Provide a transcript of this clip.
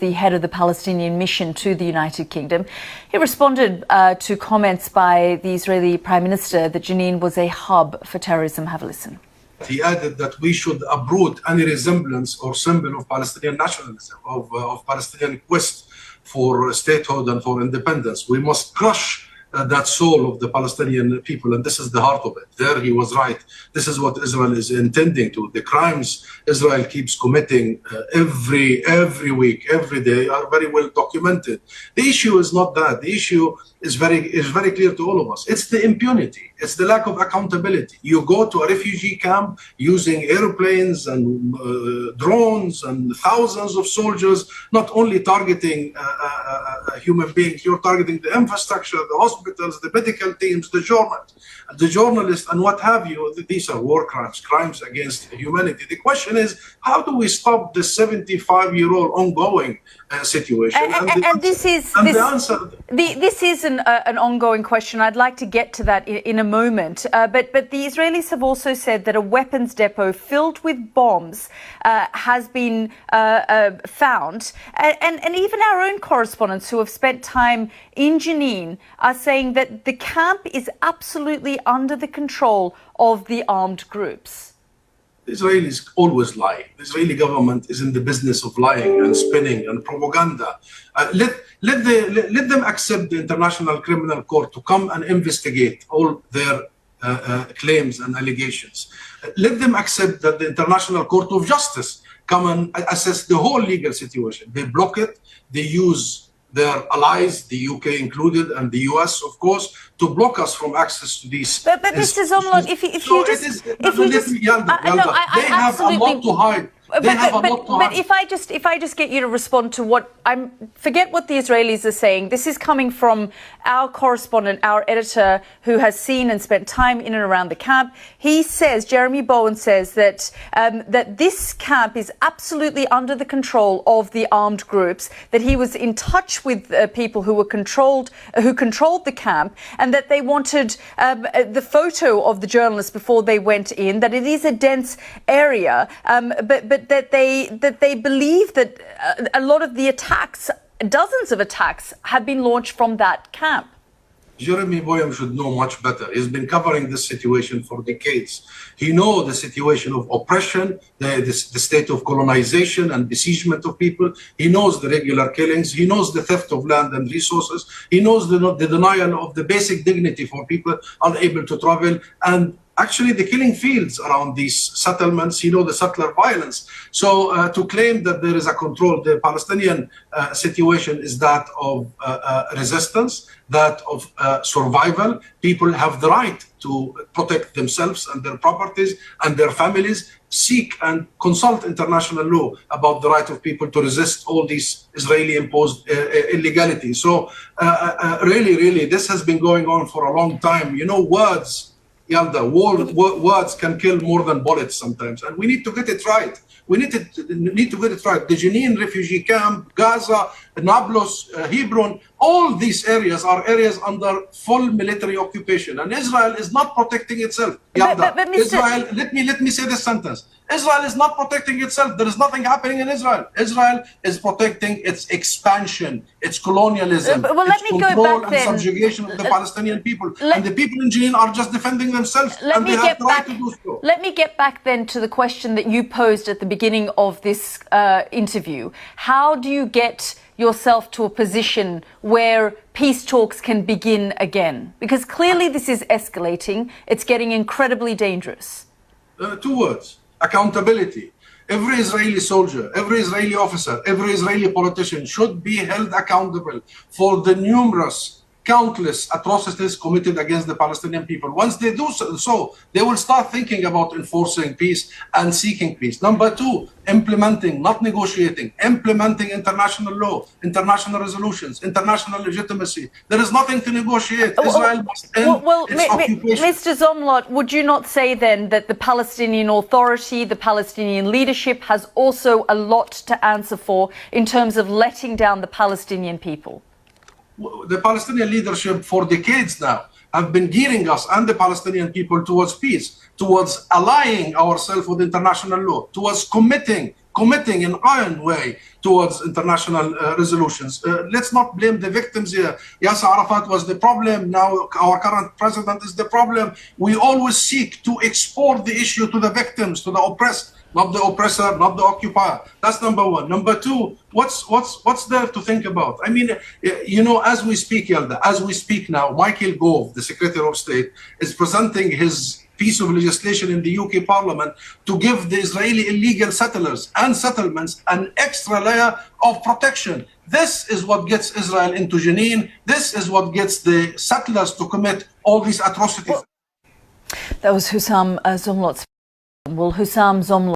the head of the Palestinian mission to the United Kingdom. He responded to comments by the Israeli Prime Minister that Jenin was a hub for terrorism. Have a listen. He added that we should uproot any resemblance or symbol of Palestinian nationalism, of Palestinian quest for statehood and for independence. We must crush that soul of the Palestinian people, and this is the heart of it. There he was right. This is what Israel is intending to. The crimes Israel keeps committing every week, every day, are very well documented. The issue is not that. The issue is very clear to all of us. It's the impunity. It's the lack of accountability. You go to a refugee camp using airplanes and drones and thousands of soldiers, not only targeting human beings, you're targeting the infrastructure, the hospitals, the medical teams, the journalists, and what have you. These are war crimes, crimes against humanity. The question is, how do we stop this 75-year-old ongoing situation? This is an ongoing question. I'd like to get to that in a moment. But the Israelis have also said that a weapons depot filled with bombs has been found. And even our own correspondents who have spent time in Jenin are saying that the camp is absolutely under the control of the armed groups. The Israelis always lie. The Israeli government is in the business of lying and spinning and propaganda. Let them accept the International Criminal Court to come and investigate all their claims and allegations. Let them accept that the International Court of Justice come and assess the whole legal situation. They block it. They use their allies, the UK included, and the US, of course, to block us from access to these. But Mr. Zomlot, if you just, they have a lot to hide. But if I just get you to respond to what forget what the Israelis are saying. This is coming from our correspondent, our editor, who has seen and spent time in and around the camp. He says, Jeremy Bowen says that that this camp is absolutely under the control of the armed groups. That he was in touch with people who controlled the camp, and that they wanted the photo of the journalists before they went in. That it is a dense area, but that they believe that a lot of the attacks, dozens of attacks, have been launched from that camp. Jeremy Boyum should know much better. He's been covering this situation for decades. He knows the situation of oppression, the state of colonization and besiegement of people. He knows the regular killings. He knows the theft of land and resources. He knows the denial of the basic dignity for people unable to travel, and actually the killing fields around these settlements, the settler violence. So to claim that there is a control, the Palestinian situation is that of resistance, that of survival. People have the right to protect themselves and their properties and their families, seek and consult international law about the right of people to resist all these Israeli-imposed illegality. So really, this has been going on for a long time. Words, Yalda, words can kill more than bullets sometimes, and we need to get it right. We need to get it right. The Jenin refugee camp, Gaza, Nablus, Hebron, all these areas are areas under full military occupation, and Israel is not protecting itself. Yalda, but Israel, let me say this sentence. Israel is not protecting itself. There is nothing happening in Israel. Israel is protecting its expansion, its colonialism, its control and subjugation of the Palestinian people. And the people in Jenin are just defending themselves, and they have the right to do so. Let me get back then to the question that you posed at the beginning of this interview. How do you get yourself to a position where peace talks can begin again? Because clearly this is escalating. It's getting incredibly dangerous. 2 words. Accountability. Every Israeli soldier, every Israeli officer, every Israeli politician should be held accountable for the countless atrocities committed against the Palestinian people. Once they do so, they will start thinking about enforcing peace and seeking peace. Number 2, implementing, not negotiating, implementing international law, international resolutions, international legitimacy. There is nothing to negotiate. Israel must end its occupation. Mr. Zomlot, would you not say then that the Palestinian Authority, the Palestinian leadership has also a lot to answer for in terms of letting down the Palestinian people? The Palestinian leadership for decades now have been gearing us and the Palestinian people towards peace, towards allying ourselves with international law, towards committing in an iron way towards international resolutions. Let's not blame the victims here. Yasser Arafat was the problem. Now our current president is the problem. We always seek to export the issue to the victims, to the oppressed, not the oppressor, not the occupier. That's number one. Number two, what's there to think about? I mean, as we speak, Yalda, as we speak now, Michael Gove, the Secretary of State, is presenting his piece of legislation in the UK Parliament to give the Israeli illegal settlers and settlements an extra layer of protection. This is what gets Israel into Jenin. This is what gets the settlers to commit all these atrocities. That was Hussam Zomlot. Well, Hussam Zomlot.